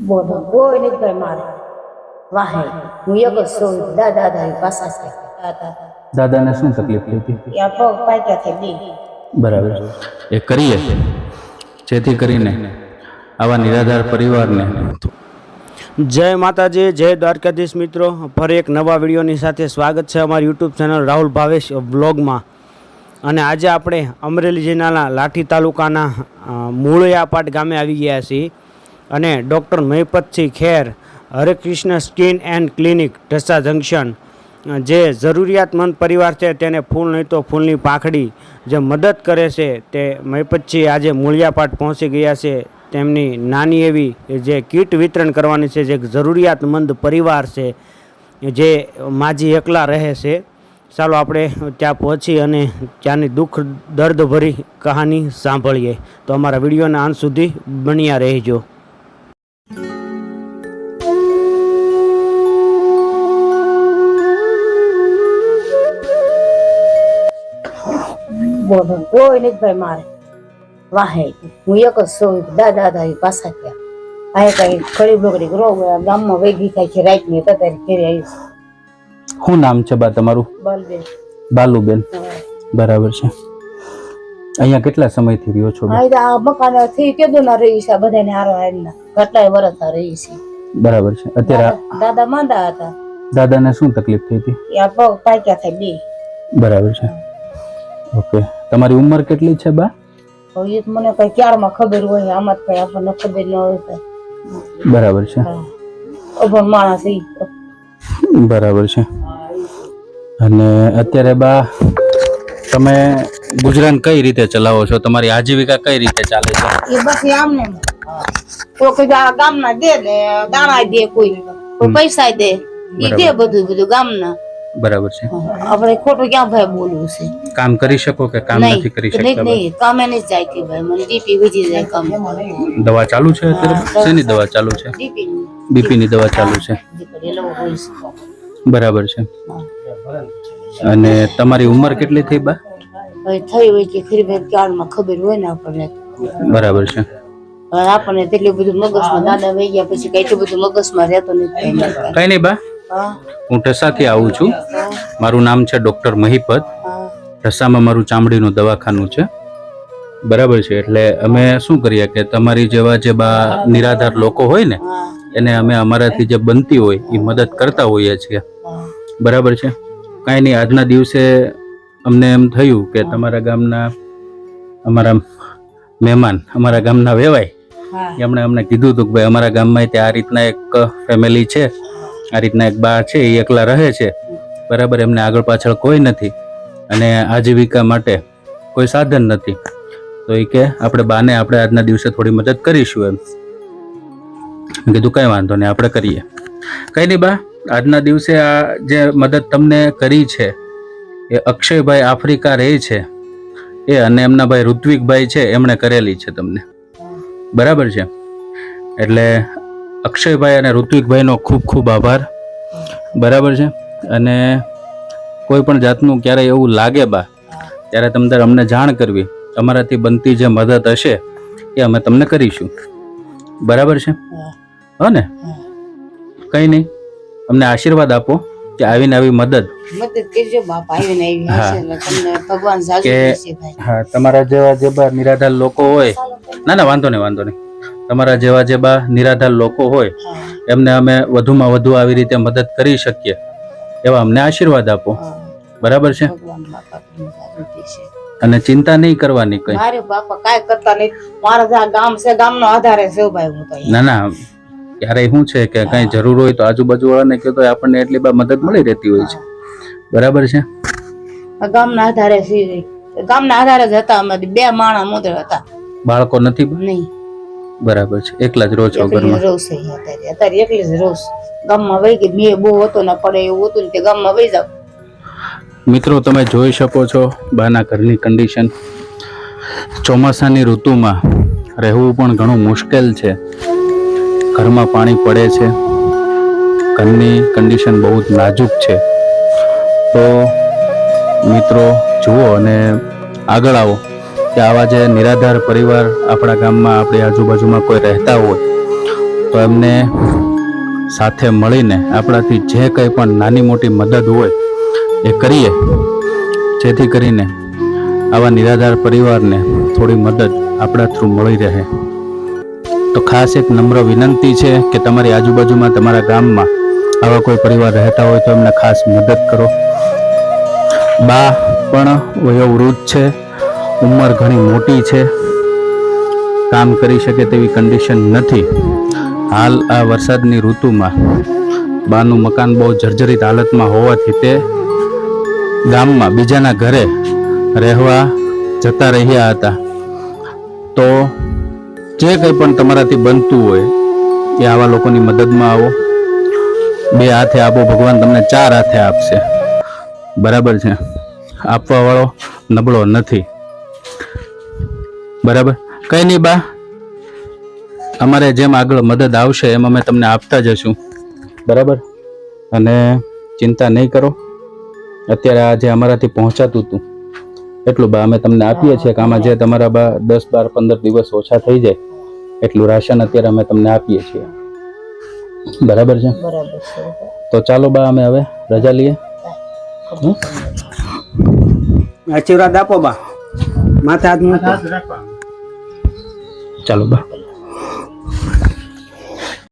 બોલો કોઈ નથી ભાઈ મારે વાહે હું એક જ છું દાદા દાદી પાસા છે દાદાને શું તકલીફ થઈ હતી? આ પગ પાક્યા થઈ બે બરાબર. એ કરીએ જેથી કરીને આવા નિરાધાર પરિવારને જય માતાજી, જય દ્વારકાધીશ. મિત્રો, ફરી એક નવા વિડીયોની સાથે સ્વાગત છે અમારી યુટ્યુબ ચેનલ રાહુલ ભાવેશ વ્લોગમાં. અને આજે આપણે અમરેલી જિલ્લાના લાઠી તાલુકાના મૂળિયાપાટ ગામે આવી ગયા છીએ અને doctor Mahipatsinh Kher Hare Krishna skin and clinic Dhasa junction જે જરૂરિયાતમંદ પરિવાર છે તેને ફૂલ નહીં તો ફૂલની પાંખડી જે મદદ કરે છે તે મહિપતસિંહ આજે મૂળિયાપાટ પહોંચી ગયા છે. તેમની નાની એવી જે કીટ વિતરણ કરવાની છે, જે જરૂરિયાતમંદ પરિવાર છે જે માજી એકલા રહે છે. ચાલો આપણે ત્યાં પહોંચી અને ત્યાંની દુઃખ દર્દભરી કહાની સાંભળીએ. તો અમારા વિડીયોના અંત સુધી બન્યા રહેજો. બોલો કોઈ નથી ભાઈ મારે વાહે હું એક જ છું દાદા દાદી પાસા છે આ કઈ ગરીબ લોકોની રોગ ગામમાં વેગી થાય છે રાત ની અત્યારે ઘરે આવીશ. શું નામ છે બા તમારું? બલબેન. બાલુબેન. બરાબર છે. અહીંયા કેટલા સમયથી રહ્યો છો? આ મકાન થી કેદો ના રહી છે બધાને હારો હારના કેટલાય વર્ષ રહી છે. બરાબર છે. અત્યારે દાદા માંદા હતા. દાદાને શું તકલીફ થઈ હતી? આ પગ પાક્યા થાય બે. બરાબર છે. ઓકે. તમારી ઉંમર કેટલી છે બા? એ મને કઈ ક્યારમાં ખબર હોય, આમાં કઈ આપણને ખબર ન હોય. બરાબર છે. અભણ માણસ. બરાબર છે. અને અત્યારે બા તમે ગુજરાન કઈ રીતે ચલાવો છો? તમારી આજીવિકા કઈ રીતે ચાલે છે? એ બસ આમ ને કોઈ ગામના દે ને દાણા દે, કોઈ પૈસા દે, એ દે બધું ગામના. બરાબર છે. આપણે ખોટું ક્યાં ભાઈ બોલવું છે? કામ કરી શકો કે કામ નથી કરી શકતા? નહીં, કામે નહીં જાય કે ભાઈ મને બીપી વધી જાય. કામ દવા ચાલુ છે અત્યારે? શેની દવા ચાલુ છે? બીપી ની દવા ચાલુ છે. બરાબર છે. અને તમારી ઉંમર કેટલી થઈ બા? થઈ હોય કે ખરી ભાઈ ક્યારમાં ખબર હોય ને આપણને. બરાબર છે. આપણને તેટલું બધું મગજમાં દાદા વહી ગયા પછી કઈ એટલું બધું મગજમાં રહેતો નથી. કઈ નહીં બા, હું ઢસાથી આવું છું. મારું નામ છે ડોક્ટર મહિપત. ઢસામાં મારું ચામડીનું દવાખાનું છે. બરાબર છે. એટલે અમે શું કરીએ કે તમારી જેવા જે બા નિરાધાર લોકો હોય ને એને અમે અમારાથી જે બનતી હોય એ મદદ કરતા હોઈએ છીએ. બરાબર છે. કાંઈ નહીં, આજના દિવસે અમને એમ થયું કે તમારા ગામના અમારા મહેમાન અમારા ગામના વેવાય એમણે અમને કીધું હતું કે ભાઈ અમારા ગામમાં ત્યાં આ રીતના એક ફેમિલી છે, આ રીતના એક બા છે, એ એકલા રહે છે. બરાબર. એમને આગળ પાછળ કોઈ નથી અને આજીવિકા માટે કોઈ સાધન નથી. તો એ કે આપણે બાને આપણે આજના દિવસે થોડી મદદ કરીશું. એમ કીધું કઈ વાંધો નહીં, આપણે કરીએ. કઈ નહીં બા, આજના દિવસે આ જે મદદ તમને કરી છે એ અક્ષયભાઈ આફ્રિકા રહે છે એ અને એમના ભાઈ ઋત્વિકભાઈ છે એમણે કરેલી છે તમને. બરાબર છે. એટલે અક્ષયભાઈ અને ઋત્વિકભાઈનો ખૂબ ખૂબ આભાર. બરાબર છે. અને કોઈ પણ જાતનું ક્યારેય એવું લાગે બા ત્યારે તમે અમને જાણ કરવી. અમારાથી બનતી જે મદદ હશે એ અમે તમને કરીશું. બરાબર છે. હો ને? કઈ નહીં, અમને આશીર્વાદ આપો કે આવીને આવી મદદ કરજો બાપા. આવીને આવી તમને ભગવાન સાચું દેશે ભાઈ. હા, તમારા જેવા જે બા નિરાધાર લોકો હોય, ના ના વાંધો નહીં, વાંધો નહીં, તમારા જેવા જે બા નિરાધાર લોકો હોય એમને અમે વધુમાં વધુ આવી રીતે મદદ કરી શકીએ એવા અમને આશીર્વાદ આપો. બરાબર છે. અને ચિંતા નહીં કરવાની કઈ. મારે બાપા કાઈ કરતા નહીં. મારા ગામ છે, ગામનો આધારે છે ભાઈ. હું તો ના ના, ક્યારેય શું છે કે કઈ જરૂર હોય તો આજુબાજુ વાળાને કહો તો આપણને એટલી બા મદદ મળી રહેતી હોય છે. બરાબર છે. ગામના આધારે છે, ગામના આધારે જ હતા. અમે બે માણા મોદર હતા. બાળકો નથી? નહીં. બરાબર છે. એકલા જ રહો છો ઘરમાં? અત્યારે એકલી જ રહું. ગામમાં વહી ગઈ મેં બહુ હતો ને પડે એવું હતું ને તે ગામમાં વહી જાવ. મિત્રો, તમે જોઈ શકો છો બાના ઘરની કન્ડિશન. ચોમાસાની ઋતુમાં રહેવું પણ ઘણું મુશ્કેલ છે. ઘરમાં પાણી પડે છે, ઘરની કન્ડિશન બહુ જ નાજુક છે. તો મિત્રો જુઓ અને આગળ આવો કે આવા જે નિરાધાર પરિવાર આપણા ગામમાં આપણી આજુબાજુમાં કોઈ રહેતા હોય તો એમને સાથે મળીને આપણાથી જે કંઈ પણ નાની મોટી મદદ હોય એ કરીએ, જેથી કરીને આવા નિરાધાર પરિવારને થોડી મદદ આપણા થ્રુ મળી રહે. તો ખાસ એક નમ્ર વિનંતી છે કે તમારી આજુબાજુમાં, તમારા ગામમાં આવા કોઈ પરિવાર રહેતા હોય તો એમને ખાસ મદદ કરો. બા પણ વયોવૃદ્ધ છે, ઉંમર ઘણી મોટી છે, કામ કરી શકે તેવી કન્ડિશન નથી. હાલ આ વરસાદની ઋતુમાં બાનું મકાન બહુ જર્જરિત હાલતમાં હોવાથી તે ગામમાં બીજાના ઘરે રહેવા જતા રહ્યા હતા. તો જે કંઈ પણ તમારાથી બનતું હોય એ આવા લોકોની મદદમાં આવો. 2 હાથે આપો, ભગવાન તમને 4 હાથે આપશે. બરાબર છે? આપવા વાળો નબળો નથી. બરાબર? કઈ નહીં બા, અમારે જેમ આગળ મદદ આવશે એમ અમે તમને આપતા જશું. બરાબર? અને ચિંતા નહીં કરો. અત્યારે આ જે અમારાથી પહોંચાતું હતું એટલું બા અમે તમને આપીએ છીએ કે આમાં જે તમારા બા 10, 12, 15 દિવસ ઓછા થઈ જાય એટલું રાશન અત્યારે અમે તમને આપીએ છીએ. બરાબર છે? બરાબર છે. તો ચાલો બા, અમે હવે રજા લઈએ. આશીર્વાદ આપો બા, માથે હાથ મૂકો. ચાલો બા.